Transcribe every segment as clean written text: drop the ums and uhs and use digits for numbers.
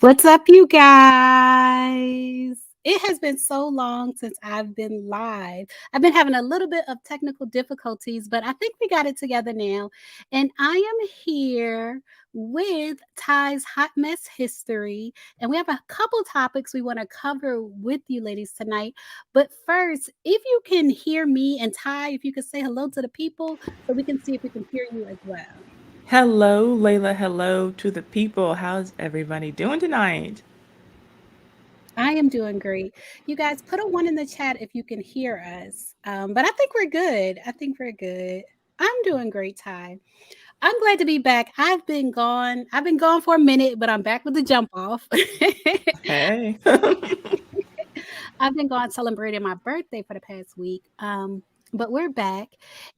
What's up, you guys? It has been so long since I've been live. I've been having a little bit of technical difficulties, but I think we got it together now. And I am here with Ty's Hot Mess History. And we have a couple topics we want to cover with you ladies tonight. But first, if you can hear me and Ty, if you could say hello to the people so we can see if we can hear you as well. Hello, Layla. Hello to the people. How's everybody doing tonight? I am doing great. You guys put a one in the chat if you can hear us. But I think we're good. I think we're good. I'm doing great, Ty. I'm glad to be back. I've been gone. I've been gone for a minute, but I'm back with the jump off. Hey. I've been gone celebrating my birthday for the past week. But we're back.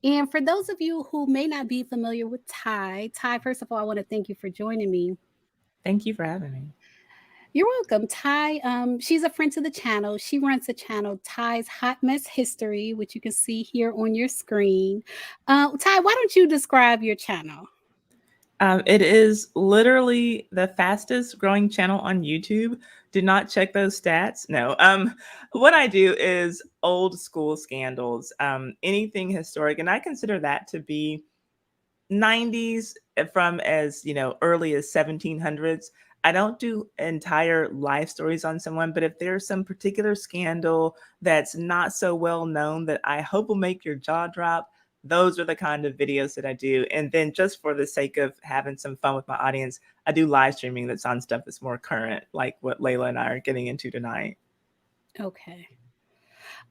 And for those of you who may not be familiar with Ty, first of all, I want to thank you for joining me. Thank you for having me. You're welcome. Ty, she's a friend to the channel. She runs the channel Ty's Hot Mess History, which you can see here on your screen. Ty, why don't you describe your channel? It is literally the fastest growing channel on YouTube. Do not check those stats. No. What I do is old school scandals, anything historic, and I consider that to be 90s from as early as 1700s. I don't do entire life stories on someone, but if there's some particular scandal that's not so well known that I hope will make your jaw drop, those are the kind of videos that I do. And then just for the sake of having some fun with my audience, I do live streaming that's on stuff that's more current, like what Layla and I are getting into tonight. Okay.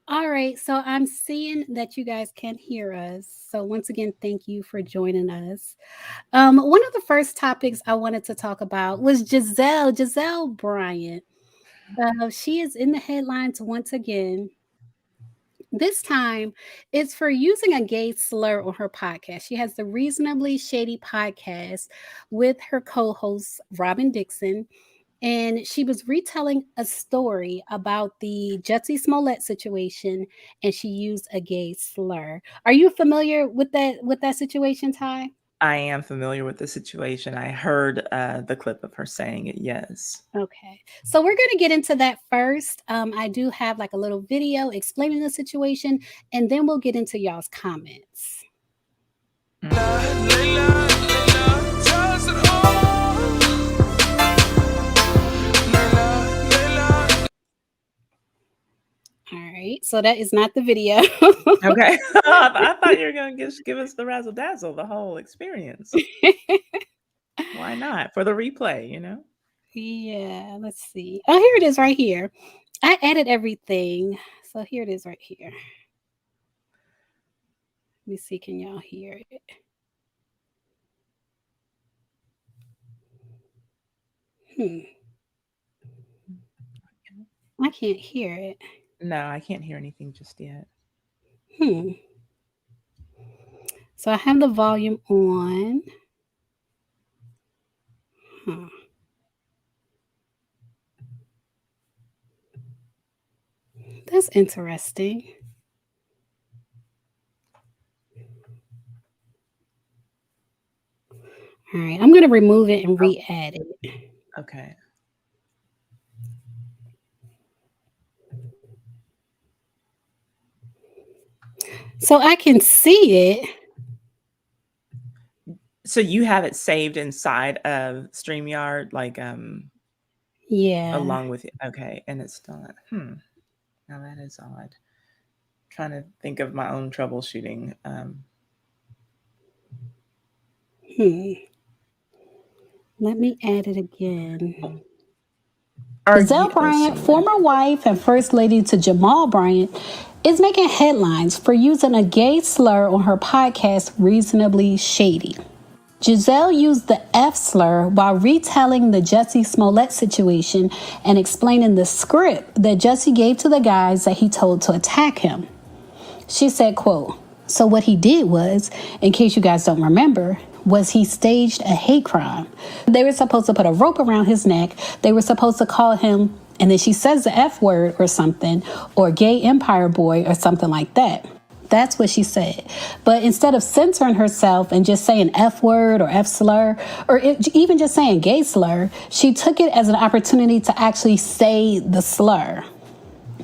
All right, so I'm seeing that you guys can hear us. So once again, thank you for joining us. One of the first topics I wanted to talk about was Gizelle Bryant. She is in the headlines once again. This time, it's for using a gay slur on her podcast. She has the Reasonably Shady Podcast with her co-host Robin Dixon, and she was retelling a story about the Jussie Smollett situation, and she used a gay slur. Are you familiar with that situation, Ty? I am familiar with the situation. I heard the clip of her saying it, yes. Okay, so we're going to get into that first. I do have like a little video explaining the situation, and then we'll get into y'all's comments. All right, so that is not the video. Okay. I thought you were going to give us the razzle dazzle, the whole experience. Why not? For the replay, Yeah, let's see. Oh, here it is right here. I added everything. So here it is right here. Let me see, can y'all hear it? I can't hear it. No, I can't hear anything just yet. So I have the volume on. That's interesting. All right, I'm going to remove it and re-add it. Okay. So I can see it. So you have it saved inside of StreamYard, like yeah, along with it. Okay, and it's not. Now that is odd. I'm trying to think of my own troubleshooting. Let me add it again. Gizelle Bryant, former wife and first lady to Jamal Bryant, is making headlines for using a gay slur on her podcast, Reasonably Shady. Gizelle used the F slur while retelling the Jussie Smollett situation and explaining the script that Jussie gave to the guys that he told to attack him. She said, quote, "So what he did was, in case you guys don't remember, was he staged a hate crime. They were supposed to put a rope around his neck. They were supposed to call him," and then she says the F word or something, or gay empire boy or something like that. That's what she said. But instead of censoring herself and just saying F word or F slur, or even just saying gay slur, she took it as an opportunity to actually say the slur.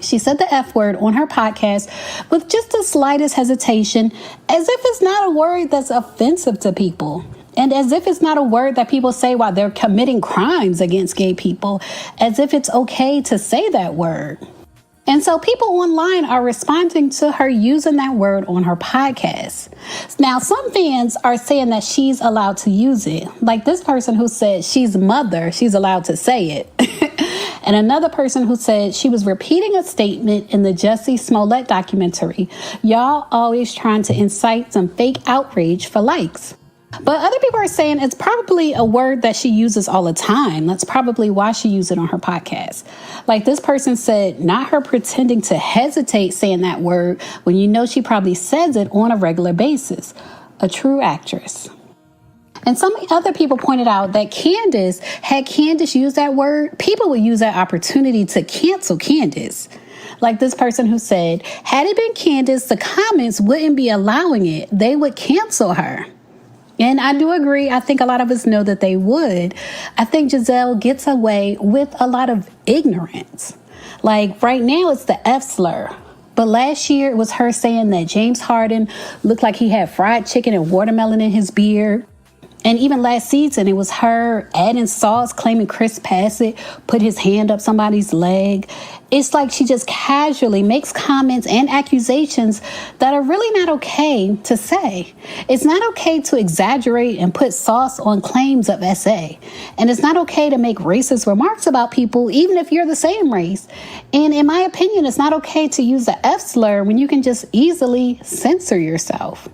She said the F word on her podcast with just the slightest hesitation, as if it's not a word that's offensive to people. And as if it's not a word that people say while they're committing crimes against gay people, as if it's okay to say that word. And so people online are responding to her using that word on her podcast. Now, some fans are saying that she's allowed to use it. Like this person who said she's mother, she's allowed to say it. And another person who said she was repeating a statement in the Jussie Smollett documentary. Y'all always trying to incite some fake outrage for likes. But other people are saying it's probably a word that she uses all the time. That's probably why she used it on her podcast. Like this person said, not her pretending to hesitate saying that word when you know she probably says it on a regular basis. A true actress. And some other people pointed out that had Candace used that word, people would use that opportunity to cancel Candace. Like this person who said, had it been Candace, the comments wouldn't be allowing it. They would cancel her. And I do agree. I think a lot of us know that they would. I think Gizelle gets away with a lot of ignorance. Like right now it's the F slur. But last year it was her saying that James Harden looked like he had fried chicken and watermelon in his beard. And even last season, it was her adding sauce, claiming Chris Passett put his hand up somebody's leg. It's like she just casually makes comments and accusations that are really not okay to say. It's not okay to exaggerate and put sauce on claims of SA. And it's not okay to make racist remarks about people, even if you're the same race. And in my opinion, it's not okay to use the F slur when you can just easily censor yourself.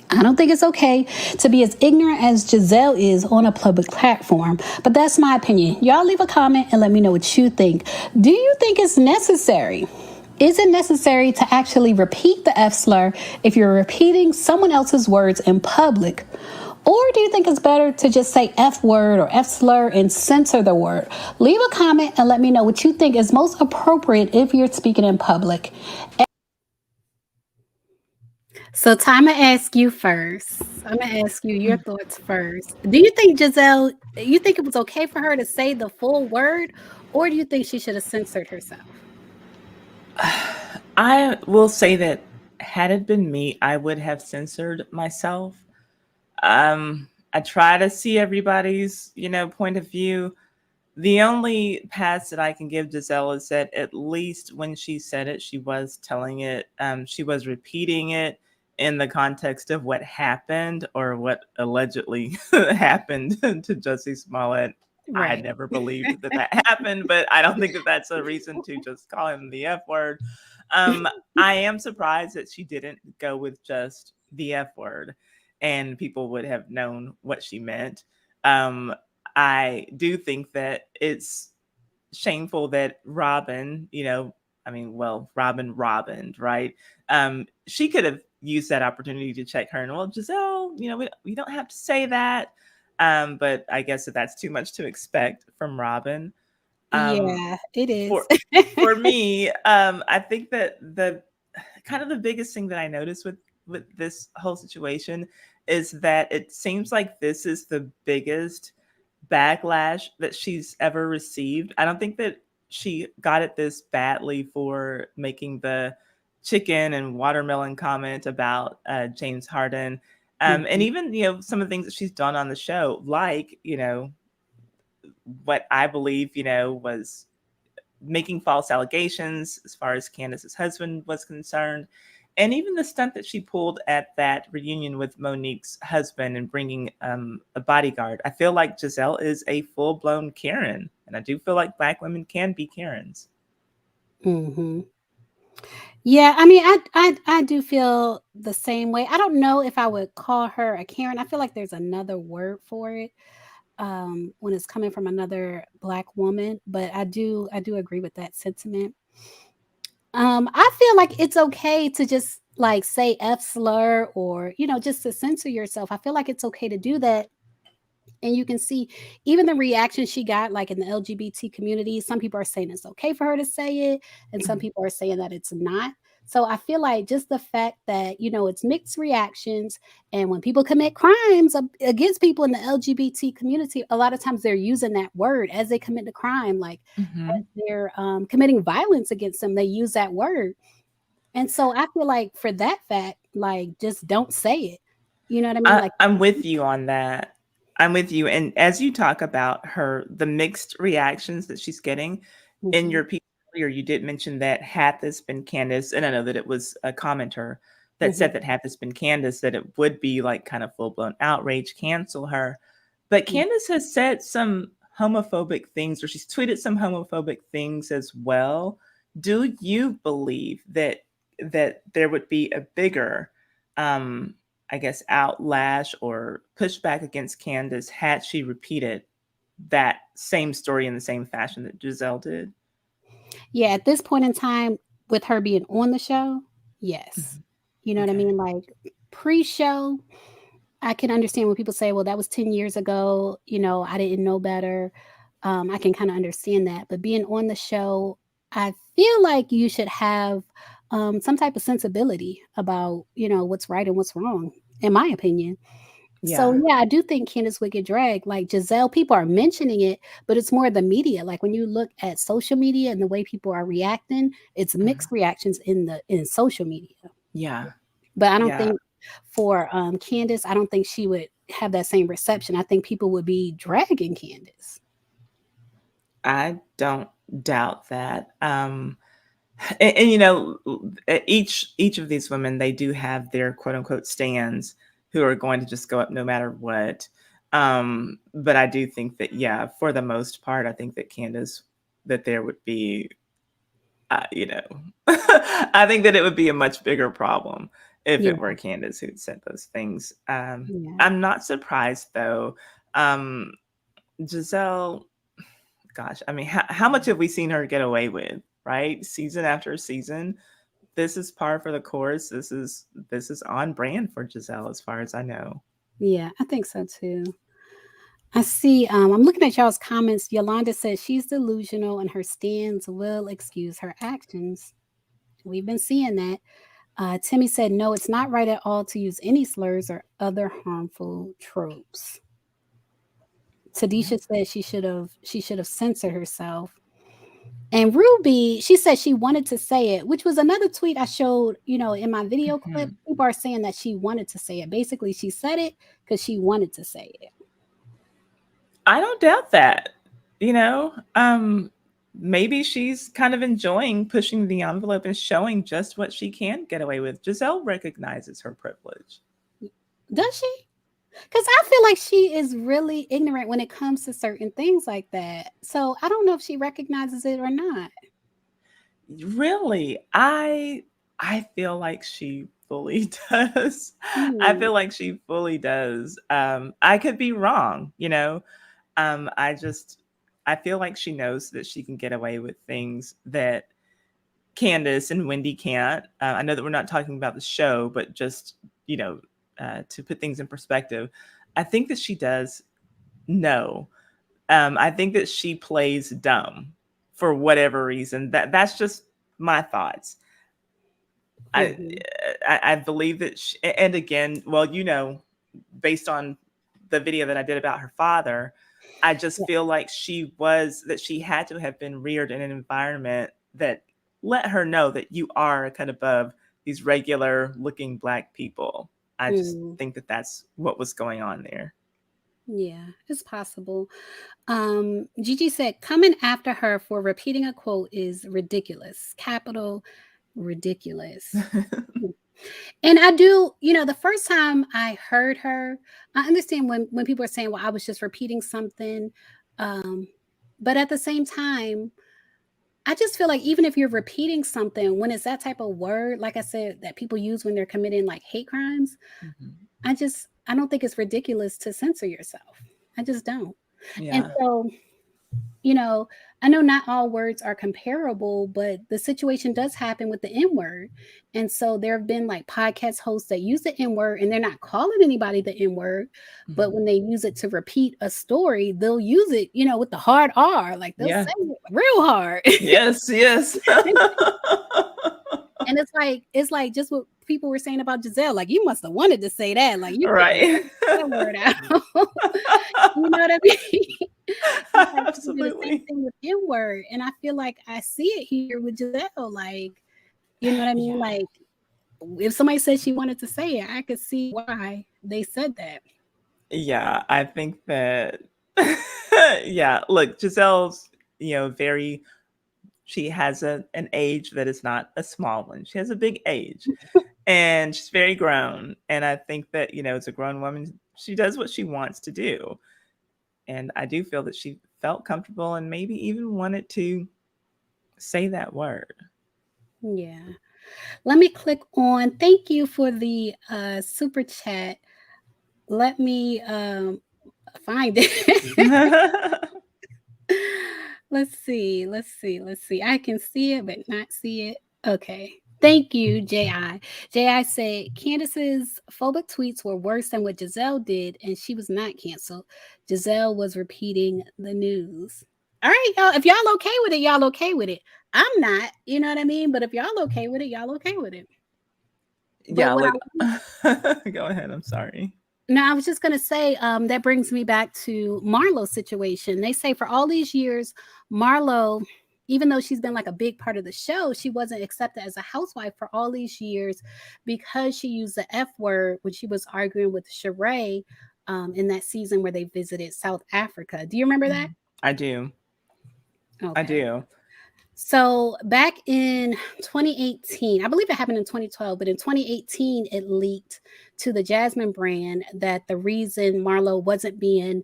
I don't think it's okay to be as ignorant as Gizelle is on a public platform, but that's my opinion. Y'all leave a comment and let me know what you think. Do you think it's necessary? Is it necessary to actually repeat the F slur if you're repeating someone else's words in public? Or do you think it's better to just say F word or F slur and censor the word? Leave a comment and let me know what you think is most appropriate if you're speaking in public. So, Ty, I'm going to ask you first. I'm going to ask you your thoughts first. Do you think Gizelle, you think it was okay for her to say the full word, or do you think she should have censored herself? I will say that had it been me, I would have censored myself. I try to see everybody's, point of view. The only pass that I can give Gizelle is that at least when she said it, she was telling it, she was repeating it in the context of what happened or what allegedly happened to Jussie Smollett. Right. I never believed that happened, but I don't think that that's a reason to just call him the F word. I am surprised that she didn't go with just the F word and people would have known what she meant. I do think that it's shameful that Robin, Robin, right? She could have used that opportunity to check her. And well, Gizelle, we don't have to say that. But I guess that's too much to expect from Robin. Yeah, it is. For me, I think that the biggest thing that I noticed with this whole situation is that it seems like this is the biggest backlash that she's ever received. I don't think that she got it this badly for making the chicken and watermelon comment about James Harden. And even, some of the things that she's done on the show, like, what I believe, was making false allegations as far as Candace's husband was concerned. And even the stunt that she pulled at that reunion with Monique's husband and bringing a bodyguard. I feel like Gizelle is a full-blown Karen. And I do feel like Black women can be Karens. Mm-hmm. Yeah, I mean, I do feel the same way. I don't know if I would call her a Karen. I feel like there's another word for it when it's coming from another Black woman. But I do agree with that sentiment. I feel like it's okay to just like say F slur or, just to censor yourself. I feel like it's okay to do that And you can see even the reaction she got, like in the LGBT community. Some people are saying it's okay for her to say it, and some people are saying that it's not. So I feel like just the fact that, it's mixed reactions. And when people commit crimes against people in the LGBT community, a lot of times they're using that word as they commit the crime, like Mm-hmm. as they're committing violence against them, they use that word. And so I feel like for that fact, like, just don't say it. You know what I mean? Like, I'm with you on that. I'm with you. And as you talk about the mixed reactions that she's getting in mhm, your piece earlier, you did mention that had this been Candace, and I know that it was a commenter that mhm, said that had this been Candace, that it would be like kind of full blown outrage, cancel her. But mm, Candace has said some homophobic things, or she's tweeted some homophobic things as well. Do you believe that there would be a bigger um I guess, outlash or pushback against Candace had she repeated that same story in the same fashion that Gizelle did? yeah, at this point in time, with her being on the show, yes. Mhm. You know what I Okay. mean? Like, pre-show, I can understand when people say, well, that was 10 years ago, I didn't know better. I can kind of understand that. But being on the show, I feel like you should have some type of sensibility about, what's right and what's wrong, in my opinion. So Yeah. yeah, I do think Candace would get dragged. Like Jazelle, people are mentioning it, but it's more the media. Like when you look at social media and the way people are reacting, it's Mhm. mixed reactions in social media. Yeah. But I don't Yeah. think for Candace, I don't think she would have that same reception. I think people would be dragging Candace. I don't doubt that. And each of these women, they do have their quote unquote stands who are going to just go up no matter what. But I do think that, yeah, for the most part, I think that Candace, that there would be, you know, I think that it would be a much bigger problem if Yeah, it were Candace who'd said those things. yeah, I'm not surprised though. Um, Gizelle, gosh, I mean, how much have we seen her get away with, right? Season after season. This is par for the course. This is on brand for Gizelle, as far as I know. yeah. I think so too. I see. I'm looking at y'all's comments. Yolanda says she's delusional and her stands will excuse her actions. We've been seeing that. Timmy said, no, it's not right at all to use any slurs or other harmful tropes. Yeah. Tadisha said she should have censored herself. And Ruby, she said she wanted to say it, which was another tweet I showed, in my video clip. Mhm. People are saying that she wanted to say it. Basically, she said it because she wanted to say it. I don't doubt that. You know, maybe she's kind of enjoying pushing the envelope and showing just what she can get away with. Gizelle recognizes her privilege. Does she? Because I feel like she is really ignorant when it comes to certain things like that. So I don't know if she recognizes it or not. Really, I feel like she fully does. I Hmm. feel like she fully does. I could be wrong, you know. I just I feel like she knows that she can get away with things that Candace and Wendy can't. I know that we're not talking about the show, but just, you know, to put things in perspective, I think that she does know. I think that she plays dumb for whatever reason. That's just my thoughts. I Hmm. I believe that, and again, well, based on the video that I did about her father, I just Yeah. feel like she had to have been reared in an environment that let her know that you are kind of above these regular looking black people. I just Mm. think that that's what was going on there. Yeah, it's possible. Gigi said coming after her for repeating a quote is ridiculous. Capital ridiculous. And I do, the first time I heard her, I understand when people are saying, well, I was just repeating something. Um, but at the same time, I just feel like even if you're repeating something, when it's that type of word, like I said, that people use when they're committing like hate crimes, Mhm. I don't think it's ridiculous to censor yourself. I just don't. And Yeah. so, you know, I know not all words are comparable, but the situation does happen with the N word. And so there have been like podcast hosts that use the N word and they're not calling anybody the N word. But when they use it to repeat a story, they'll use it, with the hard R. Like they'll Yeah. say it real hard. Yes, yes. And it's like just what people were saying about Gizelle. Like, you must have wanted to say that. Like, you couldn't Right. get that word out. You know what I mean? It's like people do the same Absolutely. thing with N word. And I feel like I see it here with Gizelle. Like, you know what I mean? Yeah. Like, if somebody said she wanted to say it, I could see why they said that. Yeah, I think that yeah, look, Giselle's, very she has an age that is not a small one. She has a big age. And she's very grown. And I think that, as a grown woman, she does what she wants to do. And I do feel that she felt comfortable and maybe even wanted to say that word. Yeah. Let me click on. Thank you for the super chat. Let me find it. Let's see. I can see it, but not see it. Okay. Thank you, J.I. J.I. said Candace's phobic tweets were worse than what Gizelle did, and she was not canceled. Gizelle was repeating the news. All right, y'all. If y'all okay with it, y'all okay with it. I'm not, you know what I mean? But if y'all okay with it, y'all okay with it. But Yeah, what look. I Go ahead. I'm sorry. No, I was just going to say that brings me back to Marlo's situation. They say for all these years, Marlo, even though she's been like a big part of the show, she wasn't accepted as a housewife for all these years because she used the F word when she was arguing with Sheree in that season where they visited South Africa. Do you remember that? I do. Okay. I do. So back in 2018, I believe it happened in 2012, but in 2018, it leaked to the Jasmine brand that the reason Marlo wasn't being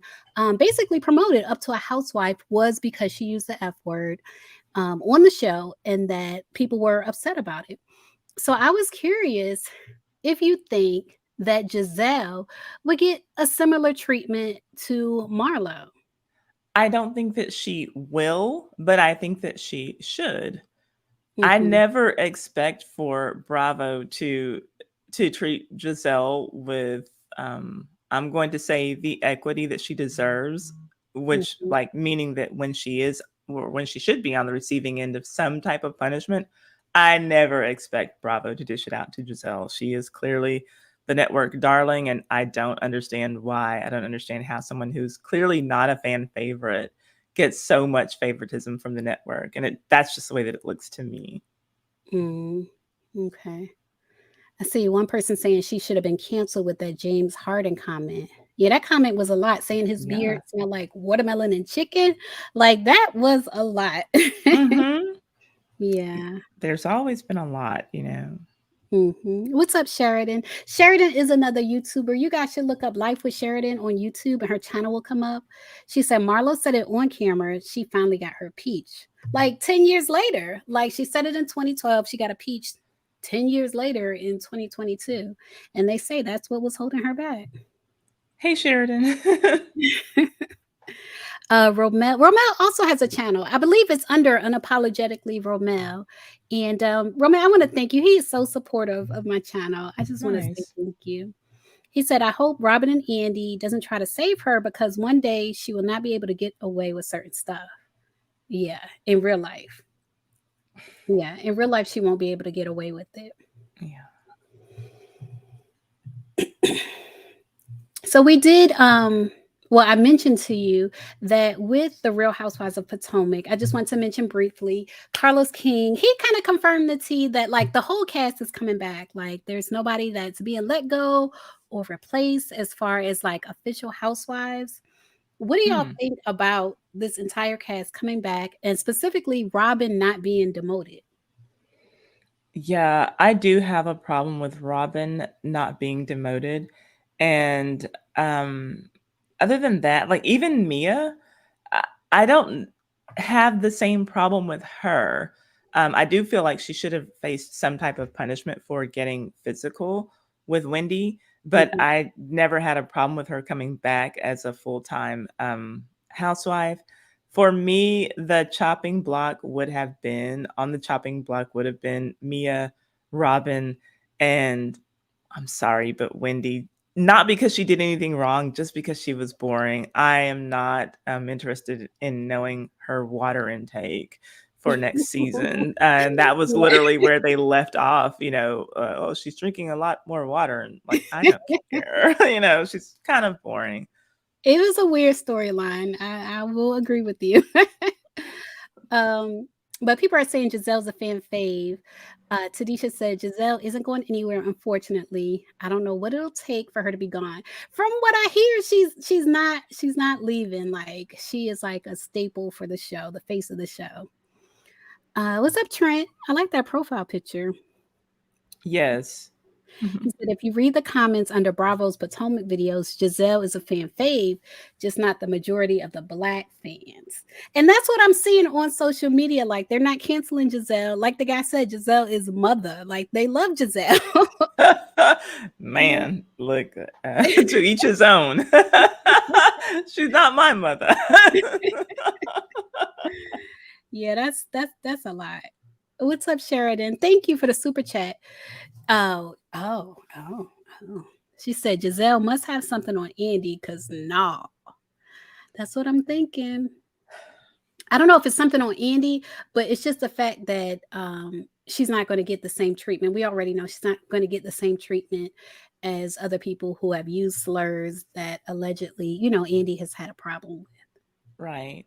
basically promoted up to a housewife was because she used the F word on the show and that people were upset about it. So I was curious if you think that Gizelle would get a similar treatment to Marlo. I don't think that she will, but I think that she should. I Mm-hmm. never expect for Bravo to treat Gizelle with I'm going to say the equity that she deserves, which Mm-hmm. like meaning that when she is or when she should be on the receiving end of some type of punishment, I never expect Bravo to dish it out to Gizelle. She is clearly the network darling, and I don't understand why. I don't understand how someone who's clearly not a fan favorite gets so much favoritism from the network, and that's just the way that it looks to me. Mm, okay. I see one person saying she should have been canceled with that James Harden comment. Yeah, that comment was a lot, saying his beard Yeah. smelled like watermelon and chicken. Like that was a lot. Mm-hmm. Yeah. There's always been a lot. What's up, Sheridan? Sheridan is another YouTuber. You guys should look up Life with Sheridan on YouTube and her channel will come up. She said Marlo said it on camera. She finally got her peach. Like 10 years later. Like she said it in 2012. She got a peach 10 years later in 2022. And they say that's what was holding her back. Hey, Sheridan. Romel also has a channel. I believe it's under Unapologetically Romel. And Romel, I want to thank you. He is so supportive of my channel. I just want to say Nice. thank you. He said, I hope Robin and Andy doesn't try to save her because one day she will not be able to get away with certain stuff. Yeah, in real life. Yeah, in real life, she won't be able to get away with it. Yeah. So we did well, I mentioned to you that with the Real Housewives of Potomac, I just want to mention briefly Carlos King. He kind of confirmed the tea that like the whole cast is coming back. Like there's nobody that's being let go or replaced as far as like official housewives. What do y'all think about this entire cast coming back and specifically Robin not being demoted? Yeah, I do have a problem with Robin not being demoted. And other than that, like even Mia, I don't have the same problem with her. I do feel like she should have faced some type of punishment for getting physical with Wendy, but Mhm. I never had a problem with her coming back as a full-time housewife. For me, the chopping block would have been on the chopping block would have been Mia, Robin, and I'm sorry, but Wendy. Not because she did anything wrong, just because she was boring. I am not interested in knowing her water intake for next season. And that was literally where they left off. Oh, she's drinking a lot more water. And like, I don't care. She's kind of boring. It was a weird storyline. I will agree with you. But people are saying Gizelle's a fan fave. Tadisha said Gizelle isn't going anywhere, unfortunately. I don't know what it'll take for her to be gone. From what I hear, she's not leaving. Like, she is like a staple for the show, the face of the show. What's up, Trent? I like that profile picture. Yes. He said, if you read the comments under Bravo's Potomac videos, Gizelle is a fan fave, just not the majority of the Black fans. And that's what I'm seeing on social media. Like, they're not canceling Gizelle. Like the guy said, Gizelle is mother. Like, they love Gizelle. Man, look, to each his own. She's not my mother. Yeah, that's a lot. What's up, Sheridan? Thank you for the super chat. Oh. She said Gizelle must have something on Andy, because nah. That's what I'm thinking. I don't know if it's something on Andy, but it's just the fact that she's not going to get the same treatment. We already know she's not going to get the same treatment as other people who have used slurs that allegedly, Andy has had a problem with. Right.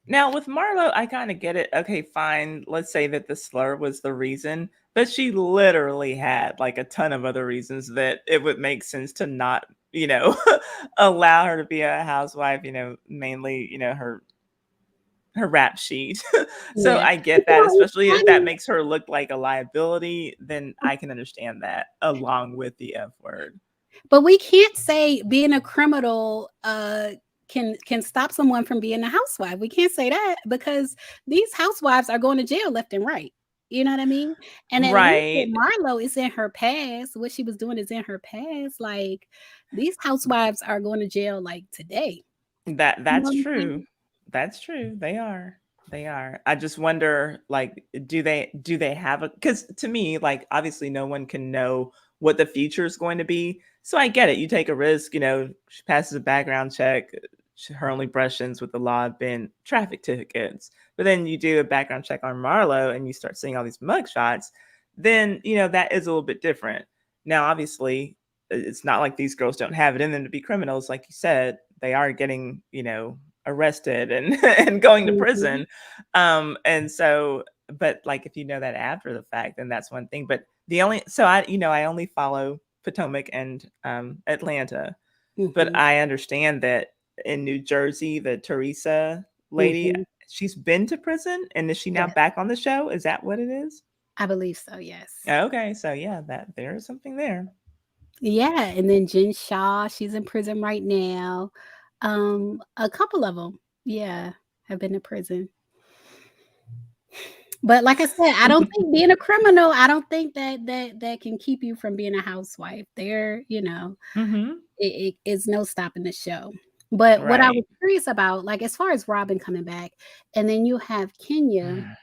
Now, with Marlo, I kind of get it. Okay, fine. Let's say that the slur was the reason, but she literally had like a ton of other reasons that it would make sense to not, allow her to be a housewife, mainly, her rap sheet. So Yeah. I get that, especially if that makes her look like a liability, then I can understand that along with the F word. But we can't say being a criminal can stop someone from being a housewife. We can't say that, because these housewives are going to jail left and right. You know what I mean? And at least with Right. Marlo, it's in her past. What she was doing is in her past. Like, these housewives are going to jail like today. That's You know what I'm true. saying? That's true. They are. They are. I just wonder, like, do they have a, because to me, like, obviously no one can know what the future is going to be. So I get it. You take a risk, she passes a background check. Her only brush-ins with the law have been traffic tickets. But then you do a background check on Marlo and you start seeing all these mugshots, then, that is a little bit different. Now, obviously, it's not like these girls don't have it in them to be criminals. Like you said, they are getting, arrested and and going to prison. And so, but like, if you know that after the fact, then that's one thing. But I only follow Potomac and Atlanta. But I understand that in New Jersey, the Teresa lady, she's been to prison, and is she now back on the show? Is that what it is? I believe so, yes. Okay, so yeah, that there is something there. Yeah, and then Jen Shaw, she's in prison right now. A couple of them, yeah, have been to prison. But like I said, I don't think being a criminal, I don't think that can keep you from being a housewife. There, it is no stopping the show. But what I was curious about, like, as far as Robin coming back, and then you have Kenya,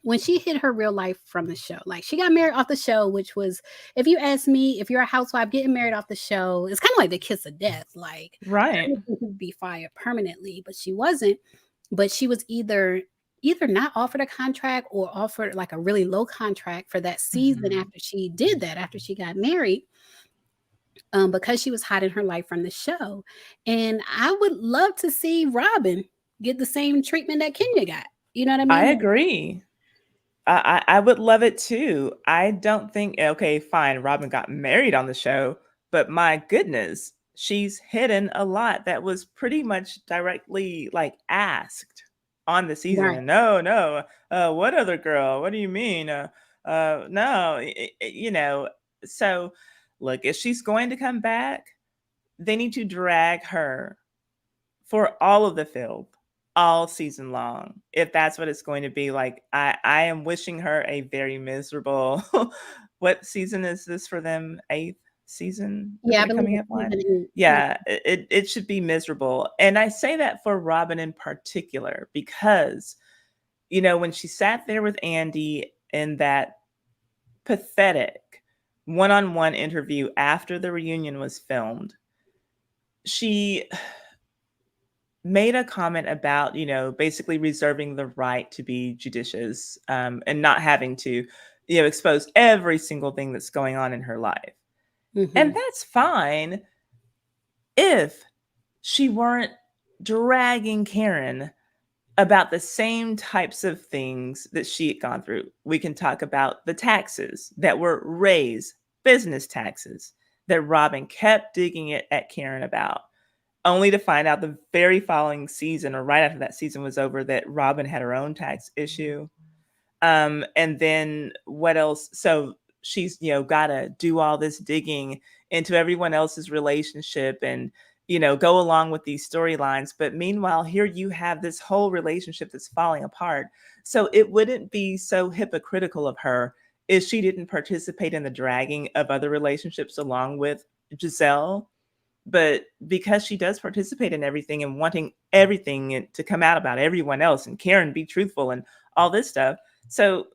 when she hit her real life from the show, like, she got married off the show, which was, if you ask me, if you're a housewife getting married off the show, it's kind of like the kiss of death. Like, right, she would be fired permanently, but she wasn't. But she was either not offered a contract or offered like a really low contract for that season after she did that, after she got married, because she was hiding her life from the show. And I would love to see Robin get the same treatment that Kenya got. You know what I mean? I agree. I would love it too. I don't think, okay, fine, Robin got married on the show, but my goodness, she's hidden a lot that was pretty much directly like asked on the season. Right. And no, what other girl? What do you mean? No, so look, if she's going to come back, they need to drag her for all of the filth all season long, if that's what it's going to be. Like, I am wishing her a very miserable what season is this for them? 8th? season that Yeah, I they're believe coming it's up on. season 8. Yeah. Yeah, it should be miserable. And I say that for Robin in particular because, when she sat there with Andy in that pathetic one-on-one interview after the reunion was filmed, she made a comment about, basically reserving the right to be judicious, and not having to, expose every single thing that's going on in her life. And that's fine if she weren't dragging Karen about the same types of things that she had gone through. We can talk about the taxes that were raised, business taxes, that Robin kept digging it at Karen about, only to find out the very following season, or right after that season was over, that Robin had her own tax issue. And then what else? So she's, got to do all this digging into everyone else's relationship and, go along with these storylines. But meanwhile, here you have this whole relationship that's falling apart. So it wouldn't be so hypocritical of her if she didn't participate in the dragging of other relationships along with Gizelle. But because she does participate in everything and wanting everything to come out about everyone else, and Karen be truthful and all this stuff. So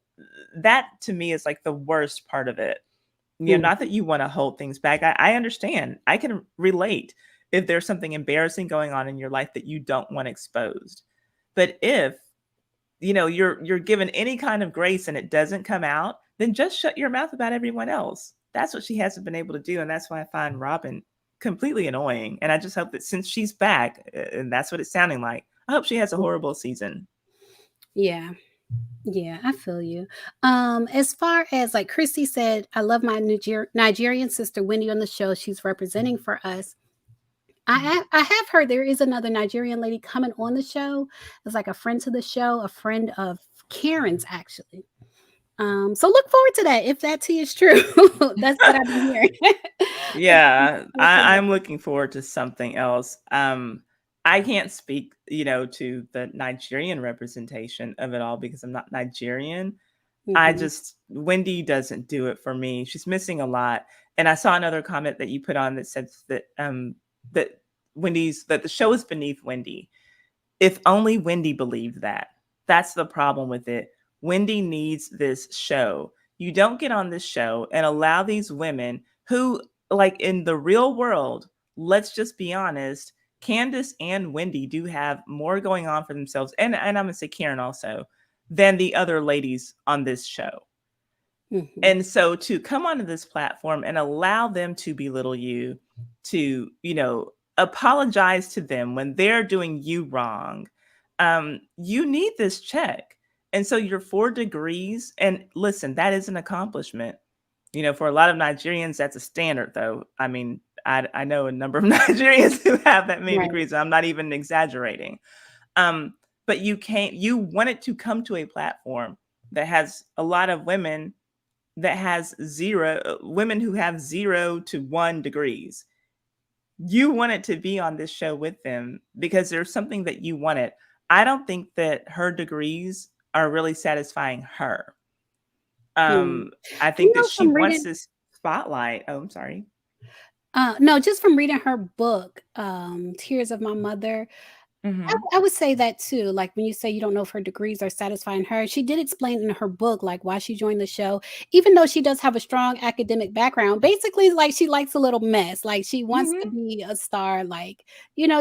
that to me is like the worst part of it. Not that you want to hold things back. I understand. I can relate if there's something embarrassing going on in your life that you don't want exposed. But if, you're given any kind of grace and it doesn't come out, then just shut your mouth about everyone else. That's what she hasn't been able to do. And that's why I find Robin completely annoying. And I just hope that since she's back, and that's what it's sounding like, I hope she has a horrible season. Yeah. Yeah, I feel you. As far as like Christy said, I love my Nigerian sister Wendy on the show. She's representing for us. I have heard there is another Nigerian lady coming on the show. It's like a friend to the show, a friend of Karen's actually. So look forward to that if that tea is true. That's what I've been hearing. Yeah, I'm looking forward to something else. I can't speak, to the Nigerian representation of it all because I'm not Nigerian. Wendy doesn't do it for me. She's missing a lot. And I saw another comment that you put on that said that that the show is beneath Wendy. If only Wendy believed that. That's the problem with it. Wendy needs this show. You don't get on this show and allow these women who, like in the real world, let's just be honest, Candace and Wendy do have more going on for themselves, and I'm going to say Karen also, than the other ladies on this show. And so to come onto this platform and allow them to belittle you, to, apologize to them when they're doing you wrong, you need this check. And so your 4 degrees, and listen, that is an accomplishment. For a lot of Nigerians, that's a standard, though. I mean, I know a number of Nigerians who have that many degrees. I'm not even exaggerating. But you want it to come to a platform that has a lot of women that has women who have 0 to 1 degrees. You want it to be on this show with them because there's something that you wanted. I don't think that her degrees are really satisfying her. I think that she wants this spotlight. Oh, I'm sorry. No, just from reading her book, Tears of My Mother, I would say that too. Like when you say you don't know if her degrees are satisfying her, she did explain in her book like why she joined the show, even though she does have a strong academic background. Basically, like she likes a little mess. Like she wants to be a star. Like,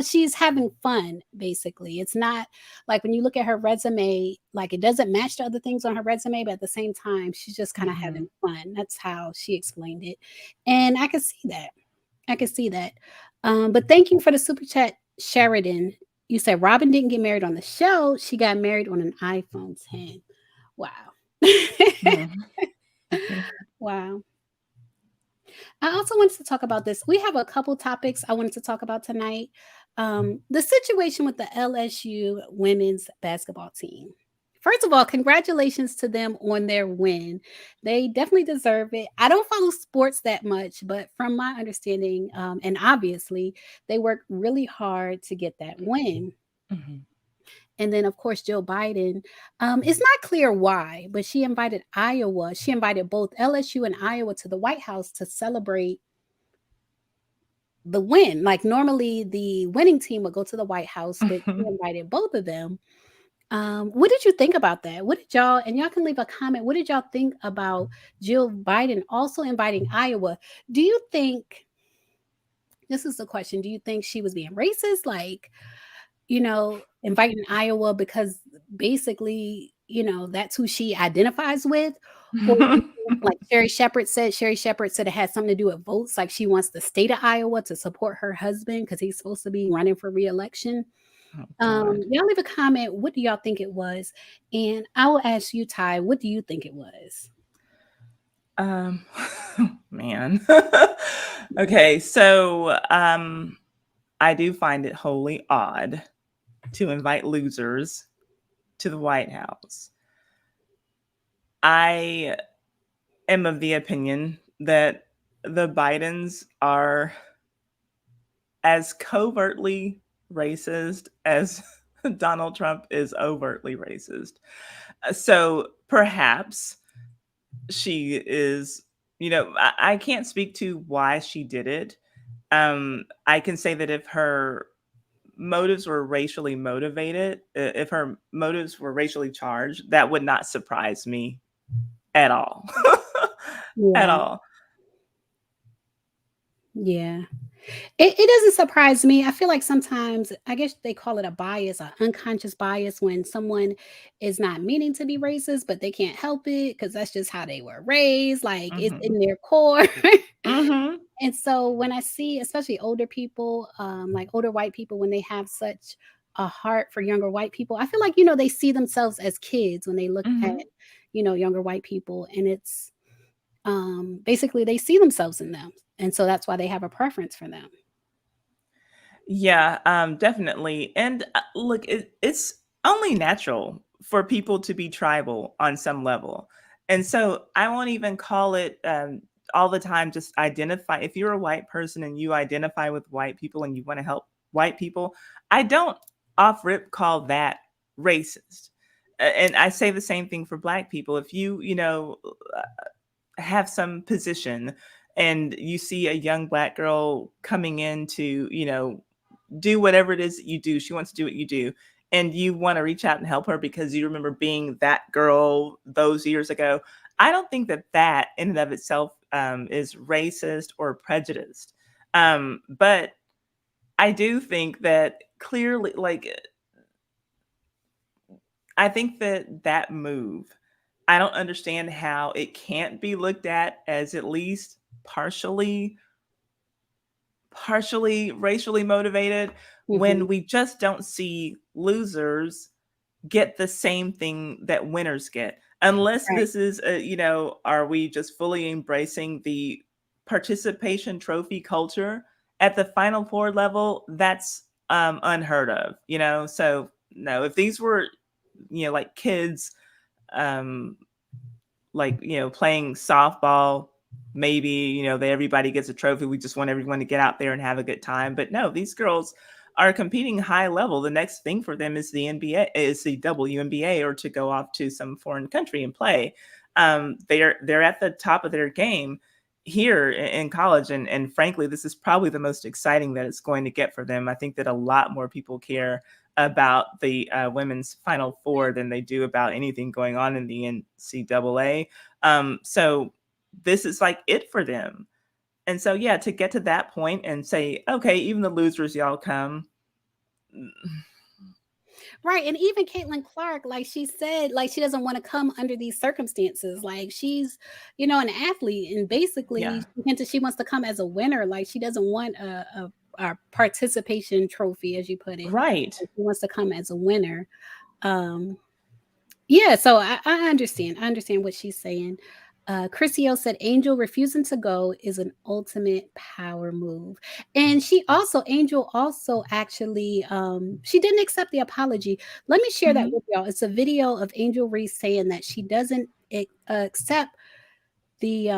she's having fun, basically. It's not like when you look at her resume, like it doesn't match the other things on her resume, but at the same time, she's just kind of having fun. That's how she explained it. And I can see that. But thank you for the super chat, Sheridan. You said Robin didn't get married on the show. She got married on an iPhone 10. Wow. Wow. I also wanted to talk about this. We have a couple topics I wanted to talk about tonight. The situation with the LSU women's basketball team. First of all, congratulations to them on their win. They definitely deserve it. I don't follow sports that much, but from my understanding, and obviously, they worked really hard to get that win. And then, of course, Joe Biden. It's not clear why, but she invited both LSU and Iowa to the White House to celebrate the win. Like normally the winning team would go to the White House, but she invited both of them. What did you think about that? What did y'all, and y'all can leave a comment, what did y'all think about Jill Biden also inviting Iowa? Do you think, this is the question, do you think she was being racist? Like, inviting Iowa because basically, that's who she identifies with? Or do you think, like Sherry Shepherd said it had something to do with votes, like she wants the state of Iowa to support her husband because he's supposed to be running for reelection. Oh, God. Y'all leave a comment. What do y'all think it was? And I will ask you, Ty, what do you think it was? Um, man. Okay, so I do find it wholly odd to invite losers to the White House. I am of the opinion that the Bidens are as covertly racist as Donald Trump is overtly racist. So perhaps she is, I can't speak to why she did it. I can say that if her motives were racially motivated, if her motives were racially charged, that would not surprise me at all. At Yeah. all. Yeah. It doesn't surprise me. I feel like sometimes, I guess they call it a bias, an unconscious bias, when someone is not meaning to be racist, but they can't help it because that's just how they were raised. Like it's Mm-hmm. in their core. Mm-hmm. And so when I see, especially older people, like older white people, when they have such a heart for younger white people, I feel like, they see themselves as kids when they look at, Mm-hmm. younger white people. And it's basically they see themselves in them. And so that's why they have a preference for them. Yeah, definitely. And look, it's only natural for people to be tribal on some level. And so I won't even call it all the time, just identify. If you're a white person and you identify with white people and you want to help white people, I don't off rip call that racist. And I say the same thing for black people. If you, have some position and you see a young black girl coming in to, do whatever it is that you do. She wants to do what you do. And you want to reach out and help her because you remember being that girl those years ago. I don't think that that in and of itself is racist or prejudiced. But I do think that clearly, like, I think that that move, I don't understand how it can't be looked at as at least partially racially motivated Mm-hmm. when we just don't see losers get the same thing that winners get. Unless Right. this is, are we just fully embracing the participation trophy culture at the Final Four level? That's unheard of, So, no, if these were, like kids, um, like, playing softball, maybe, everybody gets a trophy. We just want everyone to get out there and have a good time. But no, these girls are competing high level. The next thing for them is the NBA, is the WNBA, or to go off to some foreign country and play. They're at the top of their game here in college, and frankly, this is probably the most exciting that it's going to get for them. I think that a lot more people care about the women's Final Four than they do about anything going on in the NCAA. So this is like it for them. And so, yeah, to get to that point and say, okay, even the losers, y'all come. Right. And even Caitlin Clark, like she said, like she doesn't want to come under these circumstances. Like she's, an athlete, and Yeah, basically she wants to come as a winner. Like she doesn't want a participation trophy, as you put it. right. Like, she wants to come as a winner. Um, yeah, so I understand. I understand what she's saying. Chrisio said Angel refusing to go is an ultimate power move. And Angel also actually, she didn't accept the apology. Let me share that Hmm. with y'all. It's a video of Angel Reese saying that she doesn't accept the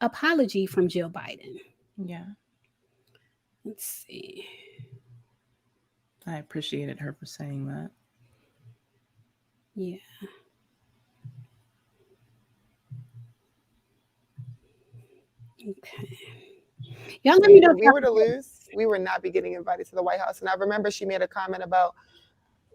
apology from Jill Biden. Yeah, Let's see. I appreciated her for saying that. Yeah. Okay. Y'all let me know If we were to lose, we would not be getting invited to the White House. And I remember she made a comment about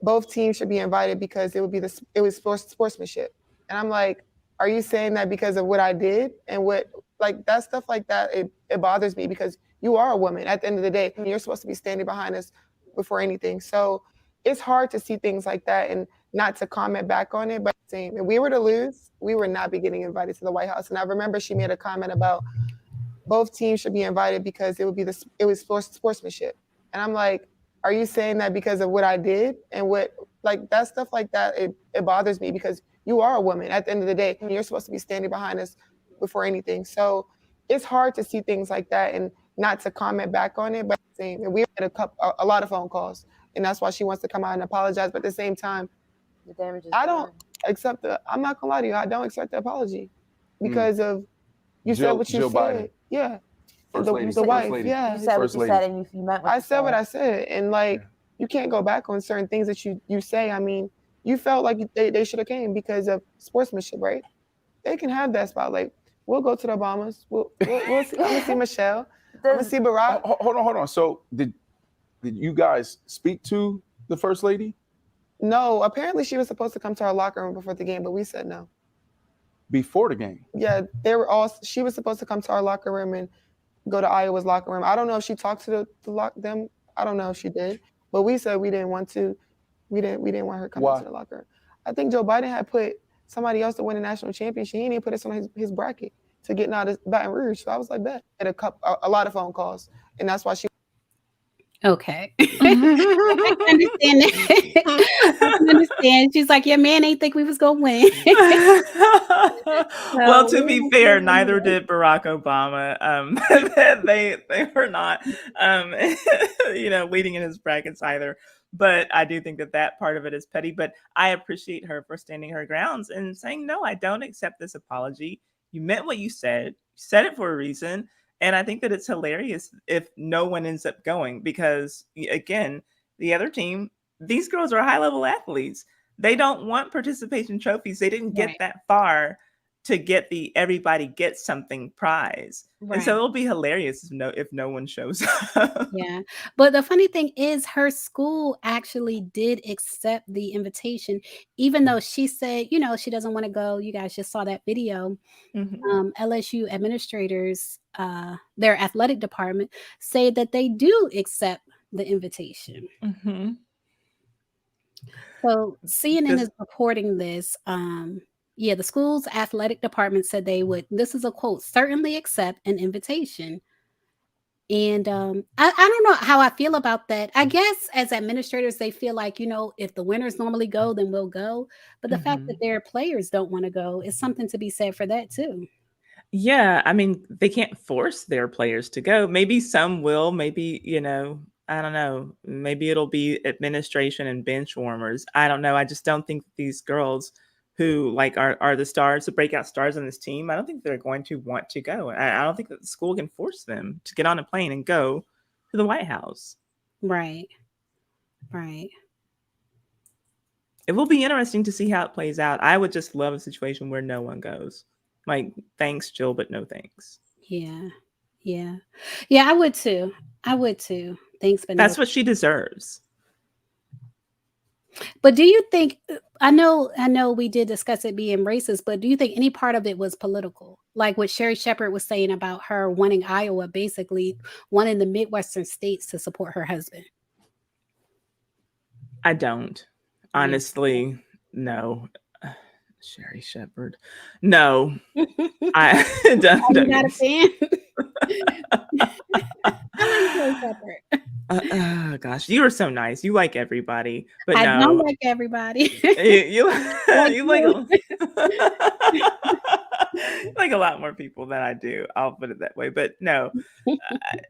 both teams should be invited because it was sportsmanship. And I'm like, are you saying that because of what I did and what like that stuff like that? It bothers me because you are a woman. At the end of the day, you're supposed to be standing behind us before anything. So it's hard to see things like that and not to comment back on it. But same, if we were to lose, we would not be getting invited to the White House. And I remember she made a comment about both teams should be invited because it was sportsmanship. And I'm like, are you saying that because of what I did and what like that stuff like that? It bothers me because you are a woman. At the end of the day, you're supposed to be standing behind us before anything. So it's hard to see things like that and not to comment back on it. But same, and we had a lot of phone calls, and that's why she wants to come out and apologize. But at the same time, the damage is I don't accept the. I'm not gonna lie to you. I don't accept the apology because of you said what you said. Biden. Yeah. The wife, yeah. You said what you said, and you meant what I said what I said, and like you can't go back on certain things that you say. I mean, you felt like they should have came because of sportsmanship, right? They can have that spot. Like we'll go to the Obamas. We'll see. I'm gonna see Michelle. I'm gonna see Barack. Hold on. So did you guys speak to the first lady? No. Apparently, she was supposed to come to our locker room before the game, but we said no. Before the game? Yeah, they were all. She was supposed to come to our locker room and go to Iowa's locker room. I don't know if she talked to them. I don't know if she did, but we said we didn't want to. We didn't want her coming to the locker room. I think Joe Biden had put somebody else to win a national championship. He didn't put us on his bracket to get out of Baton Rouge. So I was like, bet. Had a lot of phone calls, and that's why she. Okay. I understand that. I understand. She's like, your man ain't think we was gonna win. Well, to be fair, neither did Barack Obama. They were not, leading in his brackets either. But I do think that part of it is petty. But I appreciate her for standing her grounds and saying, no, I don't accept this apology. You meant what you said. You said it for a reason. And I think that it's hilarious if no one ends up going because, again, the other team, these girls are high-level athletes. They don't want participation trophies. They didn't get that far to get the everybody gets something prize. Right. And so it'll be hilarious if no one shows up. Yeah. But the funny thing is her school actually did accept the invitation, even though she said, she doesn't want to go. You guys just saw that video. Mm-hmm. LSU administrators, their athletic department say that they do accept the invitation. Mm-hmm. So CNN is reporting this. The school's athletic department said they would, this is a quote, certainly accept an invitation. And I don't know how I feel about that. I guess as administrators, they feel like, if the winners normally go, then we'll go. But the fact that their players don't want to go is something to be said for that, too. Yeah. I mean, they can't force their players to go. Maybe some will. Maybe, I don't know. Maybe it'll be administration and bench warmers. I don't know. I just don't think these girls who are the stars, the breakout stars on this team, I don't think they're going to want to go. I don't think that the school can force them to get on a plane and go to the White House. Right. It will be interesting to see how it plays out. I would just love a situation where no one goes. Like, thanks, Jill, but no thanks. Yeah, I would too. Thanks, but that's what she deserves. But do you think, I know we did discuss it being racist, but do you think any part of it was political? Like what Sherry Shepard was saying about her wanting Iowa, basically wanting the Midwestern states to support her husband? I don't. Honestly, no. Sherry Shepard. No. I don't. Are you not a fan? I like Sherry Shepard. Gosh, you are so nice. You like everybody, but I don't like everybody. you like like a lot more people than I do. I'll put it that way. But no,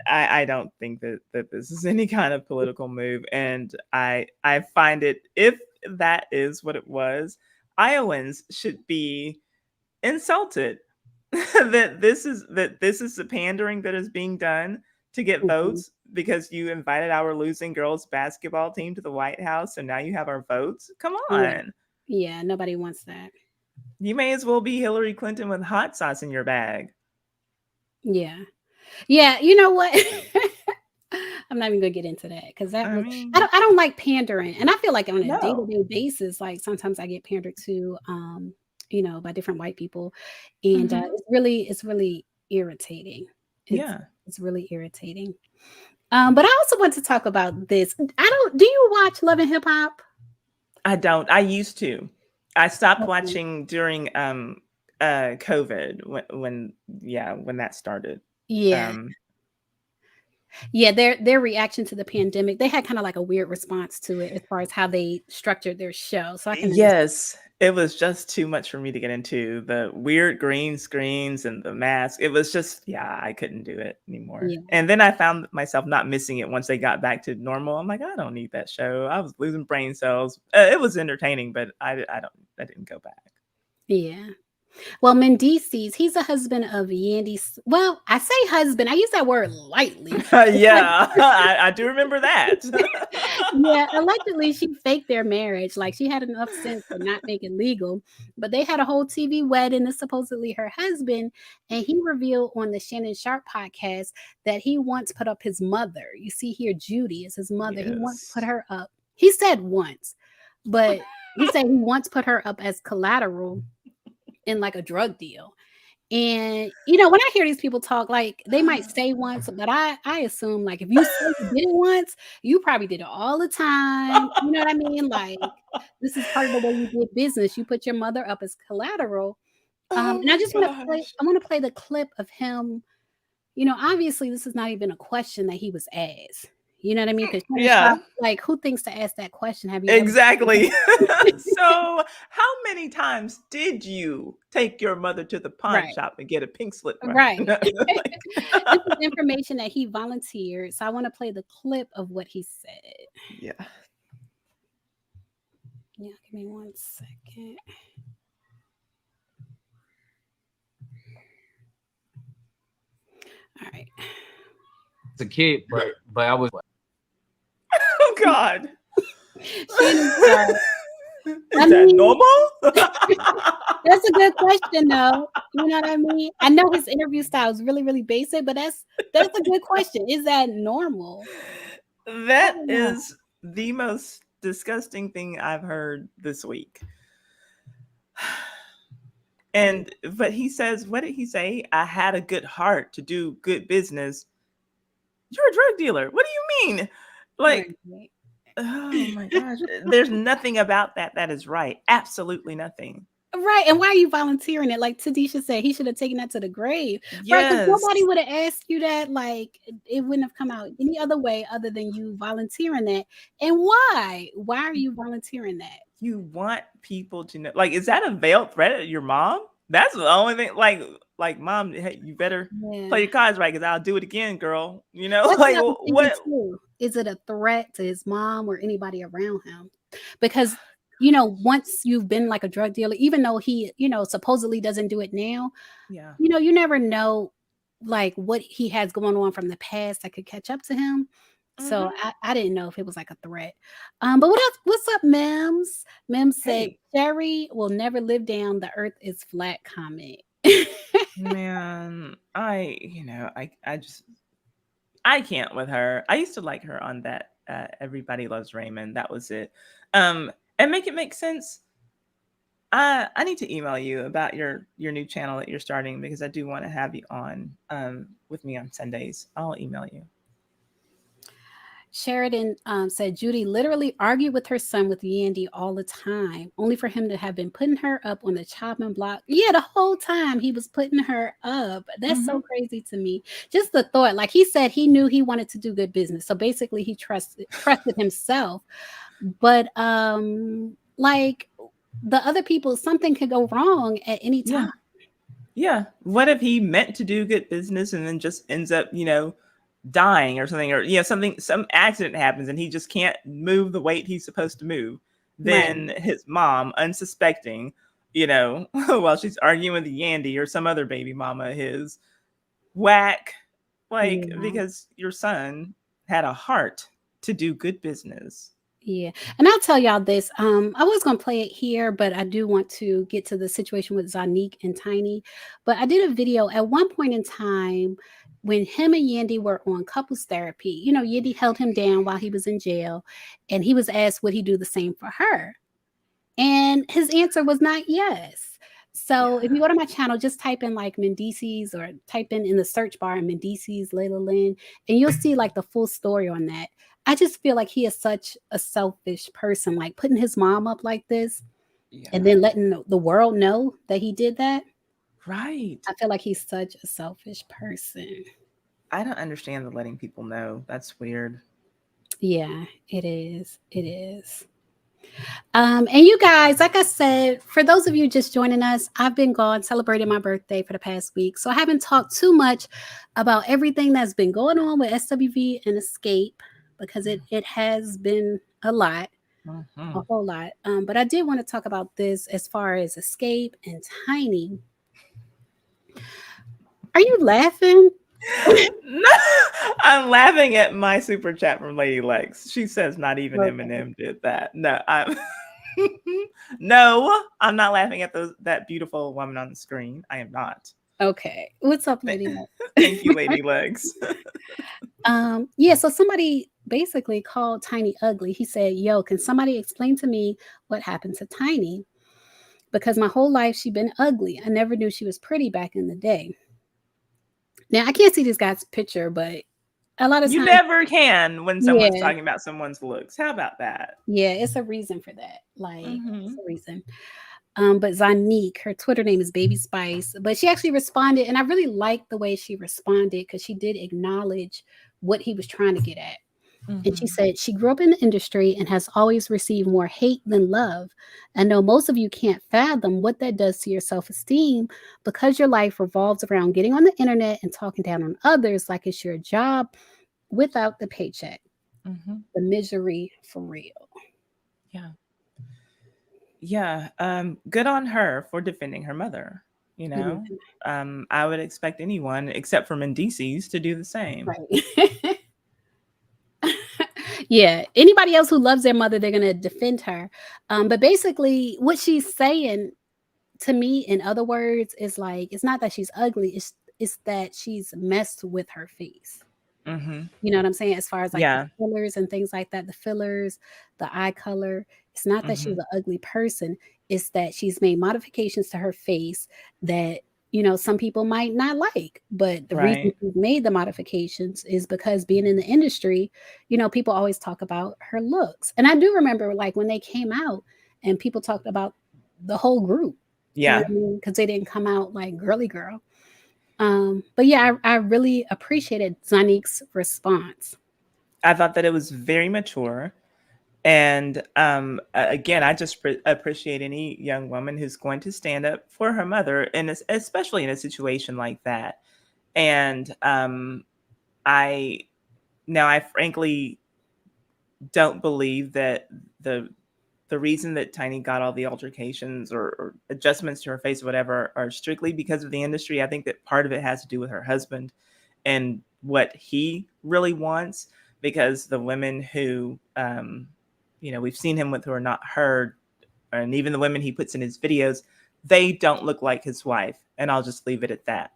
I don't think that this is any kind of political move, and I find it, if that is what it was, Iowans should be insulted that this is the pandering that is being done to get votes because you invited our losing girls basketball team to the White House, and now you have our votes. Come on. Yeah, nobody wants that. You may as well be Hillary Clinton with hot sauce in your bag. Yeah. Yeah, you know what? I'm not even gonna get into that because that was I don't like pandering, and I feel like on a day-to-day basis, like sometimes I get pandered to, by different white people, and it's really irritating. It's really irritating. But I also want to talk about this. Do you watch Love and Hip Hop? I don't. I used to. I stopped watching during COVID when that started. Yeah. Yeah, their reaction to the pandemic, they had kind of like a weird response to it as far as how they structured their show. So I can it was just too much for me to get into. The weird green screens and the mask. It was just, I couldn't do it anymore. Yeah. And then I found myself not missing it once they got back to normal. I'm like, I don't need that show. I was losing brain cells. It was entertaining, but I didn't go back. Yeah. Well, Mendeecees, he's a husband of Yandy's. Well, I say husband. I use that word lightly. I do remember that. Yeah, allegedly she faked their marriage. Like she had enough sense to not make it legal. But they had a whole TV wedding. It's supposedly her husband. And he revealed on the Shannon Sharp podcast that he once put up his mother. You see here, Judy is his mother. Yes. He once put her up. He said once, but he said he once put her up as collateral in like a drug deal. And when I hear these people talk, like they might say once, but I assume like if you say you did it once, you probably did it all the time. You know what I mean? Like this is part of the way you did business. You put your mother up as collateral. And I just want to play the clip of him. Obviously this is not even a question that he was asked. You know what I mean? Like, who thinks to ask that question? Have you exactly? So, how many times did you take your mother to the pawn shop and get a pink slip? Right. This is information that he volunteered. So I want to play the clip of what he said. Yeah. Yeah. Give me 1 second. All right. As a kid, but I was. Oh God. Is that normal? That's a good question, though. You know what I mean? I know his interview style is really, really basic, but that's a good question. Is that normal? That is the most disgusting thing I've heard this week. But he says, what did he say? I had a good heart to do good business. You're a drug dealer. What do you mean? Like, oh my gosh. There's nothing about that is right. Absolutely nothing. Right. And why are you volunteering it? Like Tadisha said, he should have taken that to the grave. Yes. Right. Because nobody would have asked you that. Like, it wouldn't have come out any other way other than you volunteering that. And why? Why are you volunteering that? You want people to know. Like, is that a veiled threat at your mom? That's the only thing. Like, mom, hey, you better play your cards right because I'll do it again, girl. That's like what? Is it a threat to his mom or anybody around him? Because once you've been like a drug dealer, even though he, supposedly doesn't do it now, you never know like what he has going on from the past that could catch up to him. Mm-hmm. So I didn't know if it was like a threat. But what else? What's up, Mims? Mims said, Sherry will never live down the earth is flat comment. Man, I can't with her. I used to like her on that Everybody Loves Raymond. That was it. And make it make sense. I need to email you about your new channel that you're starting because I do want to have you on with me on Sundays. I'll email you. Sheridan said Judy literally argued with her son with Yandy all the time, only for him to have been putting her up on the chopping block. Yeah, the whole time he was putting her up. That's so crazy to me. Just the thought, like he said, he knew he wanted to do good business. So basically he trusted himself. But like the other people, something could go wrong at any time. Yeah. What if he meant to do good business and then just ends up, dying or something, or some accident happens and he just can't move the weight he's supposed to move? Then his mom, unsuspecting, while she's arguing with Yandy or some other baby mama of his, whack, because your son had a heart to do good business. Yeah. And I'll tell y'all this. I was going to play it here, but I do want to get to the situation with Zanique and Tiny. But I did a video at one point in time. when him and Yandy were on couples therapy, you know, Yandy held him down while he was in jail, and he was asked would he do the same for her, and his answer was not yes. So if you go to my channel, just type in like Mendeecees, or type in the search bar Mendeecees Layla Lynn, and you'll see like the full story on that. I just feel like he is such a selfish person, like putting his mom up like this, and then letting the world know that he did that. Right. I feel like he's such a selfish person. I don't understand the letting people know. That's weird. Yeah, it is. It is. And you guys, like I said, for those of you just joining us, I've been gone celebrating my birthday for the past week. So I haven't talked too much about everything that's been going on with SWV and Escape, because it has been a lot, a whole lot. But I did want to talk about this as far as Escape and Tiny. Are you laughing? No, I'm laughing at my super chat from Lady Lex. She says not even Eminem did that. No, no, I'm not laughing at that beautiful woman on the screen. I am not. Okay. What's up, Lady Lex? Thank you, Lady Lex. Yeah, so somebody basically called Tiny ugly. He said, yo, can somebody explain to me what happened to Tiny? Because my whole life she's been ugly. I never knew she was pretty back in the day. Now, I can't see this guy's picture, but a lot of times... You never can when someone's talking about someone's looks. How about that? Yeah, it's a reason for that. Like, it's a reason. But Zanique, her Twitter name is Baby Spice, but she actually responded, and I really liked the way she responded, because she did acknowledge what he was trying to get at. And she said, she grew up in the industry and has always received more hate than love. I know most of you can't fathom what that does to your self-esteem, because your life revolves around getting on the internet and talking down on others like it's your job without the paycheck. The misery for real. Yeah. Good on her for defending her mother. You know, I would expect anyone except for Mendeecees to do the same. Right. Yeah, anybody else who loves their mother, they're going to defend her. But basically what she's saying to me, in other words, is like, it's not that she's ugly, it's that she's messed with her face. You know what I'm saying? As far as like the fillers and things like that, the fillers, the eye color, it's not that she's an ugly person. It's that she's made modifications to her face that, you know, some people might not like. But the reason she's made the modifications is because being in the industry, you know, people always talk about her looks. And I do remember like when they came out and people talked about the whole group. Yeah. You know what I mean? Because they didn't come out like girly girl. But yeah, I really appreciated Zanique's response. I thought that it was very mature. And again, I just appreciate any young woman who's going to stand up for her mother, and especially in a situation like that. And I frankly don't believe that the reason that Tiny got all the altercations or adjustments to her face or whatever are strictly because of the industry. I think that part of it has to do with her husband and what he really wants, because the women who, you know, we've seen him with who are not her, and even the women he puts in his videos, they don't look like his wife. And I'll just leave it at that.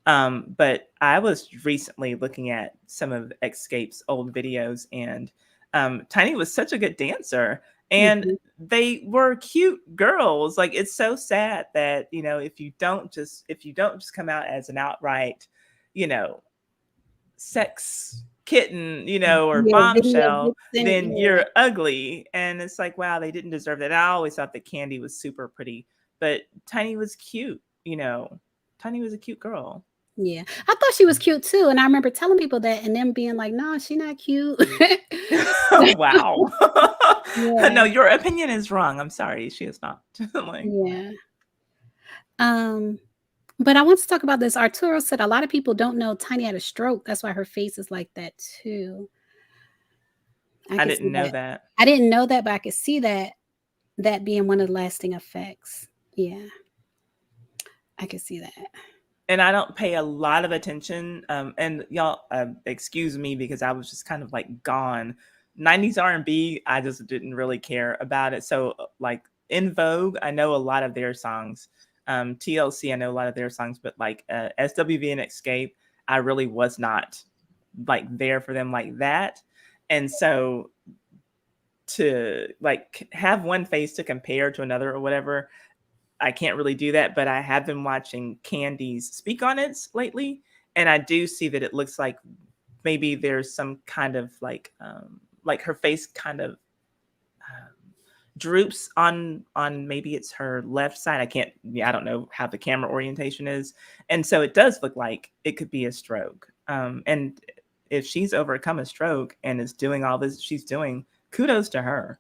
But I was recently looking at some of Escape's old videos, and Tiny was such a good dancer. And they were cute girls. Like, it's so sad that, you know, if you don't just come out as an outright, you know, sex kitten, you know, or bombshell, then you're ugly. And it's like, wow, they didn't deserve that. I always thought that Candy was super pretty, but Tiny was cute. You know, Tiny was a cute girl. Yeah, I thought she was cute too, and I remember telling people that, and them being like, "No, she's not cute." Wow. No, your opinion is wrong. I'm sorry, she is not. Like, yeah. But I want to talk about this. Arturo said a lot of people don't know Tiny had a stroke. That's why her face is like that too. I didn't know that. I didn't know that, but I could see that being one of the lasting effects. Yeah, I could see that. And I don't pay a lot of attention. And y'all, excuse me, because I was just kind of like gone. 90s R&B, I just didn't really care about it. So like In Vogue, I know a lot of their songs. TLC, I know a lot of their songs, but like SWV and Escape, I really was not like there for them like that. And so to like have one face to compare to another or whatever, I can't really do that. But I have been watching Candy's Speak on It lately, and I do see that it looks like maybe there's some kind of like her face kind of droops on maybe it's her left side. I don't know how the camera orientation is, and so it does look like it could be a stroke. And if she's overcome a stroke and is doing all this she's doing, kudos to her.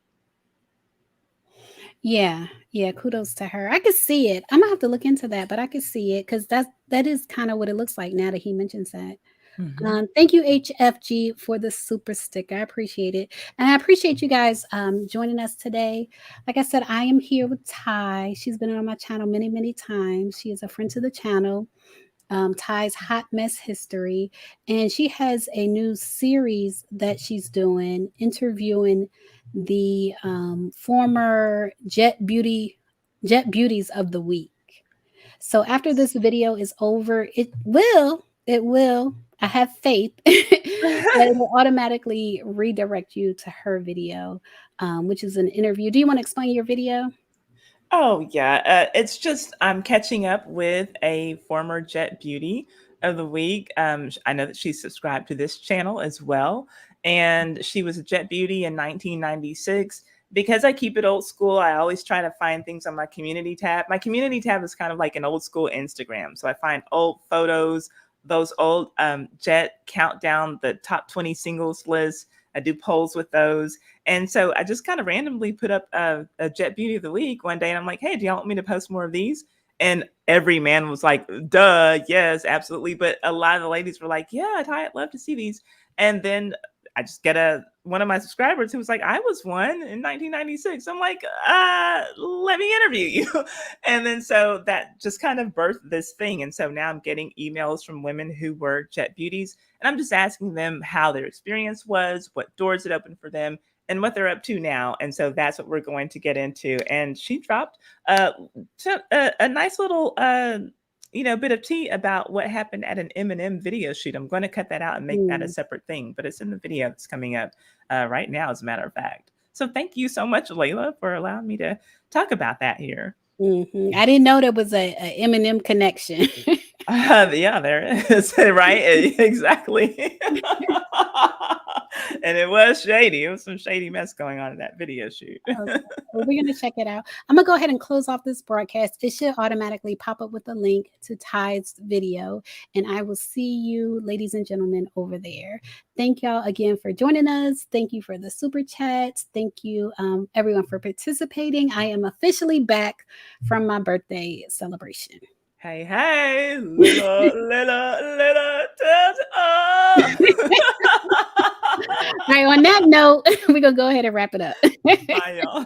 Yeah, kudos to her. I could see it. I'm gonna have to look into that, but I could see it because that is kind of what it looks like now that he mentions that. Mm-hmm. Thank you, HFG, for the super sticker. I appreciate it. And I appreciate you guys joining us today. Like I said, I am here with Ty. She's been on my channel many, many times. She is a friend to the channel, Ty's Hot Mess History. And she has a new series that she's doing, interviewing the former Jet Beauties of the week. So after this video is over, it will, I have faith that it will automatically redirect you to her video, which is an interview. Do you want to explain your video? Oh, yeah. It's just I'm catching up with a former Jet Beauty of the week. I know that she's subscribed to this channel as well. And she was a Jet Beauty in 1996. Because I keep it old school, I always try to find things on my community tab. My community tab is kind of like an old school Instagram. So I find old photos, those old Jet countdown, the top 20 singles list. I do polls with those. And so I just kind of randomly put up a Jet Beauty of the week one day. And I'm like, hey, do y'all want me to post more of these? And every man was like, duh, yes, absolutely. But a lot of the ladies were like, yeah, I'd love to see these. And then I just get one of my subscribers who was like, I was one in 1996. I'm like, let me interview you. And then so that just kind of birthed this thing. And so now I'm getting emails from women who were Jet Beauties. And I'm just asking them how their experience was, what doors it opened for them, and what they're up to now. And so that's what we're going to get into. And she dropped a nice little bit of tea about what happened at an Eminem video shoot. I'm going to cut that out and make that a separate thing, but it's in the video that's coming up right now, as a matter of fact. So thank you so much, Layla, for allowing me to talk about that here. Mm-hmm. I didn't know there was a Eminem connection. Yeah, there is. Right? Exactly. And it was shady. It was some shady mess going on in that video shoot. Okay. Well, we're going to check it out. I'm going to go ahead and close off this broadcast. It should automatically pop up with a link to Ty's video. And I will see you, ladies and gentlemen, over there. Thank y'all again for joining us. Thank you for the super chats. Thank you, everyone, for participating. I am officially back from my birthday celebration. Hey, little touch up. All right, on that note, we're going to go ahead and wrap it up. Bye, y'all.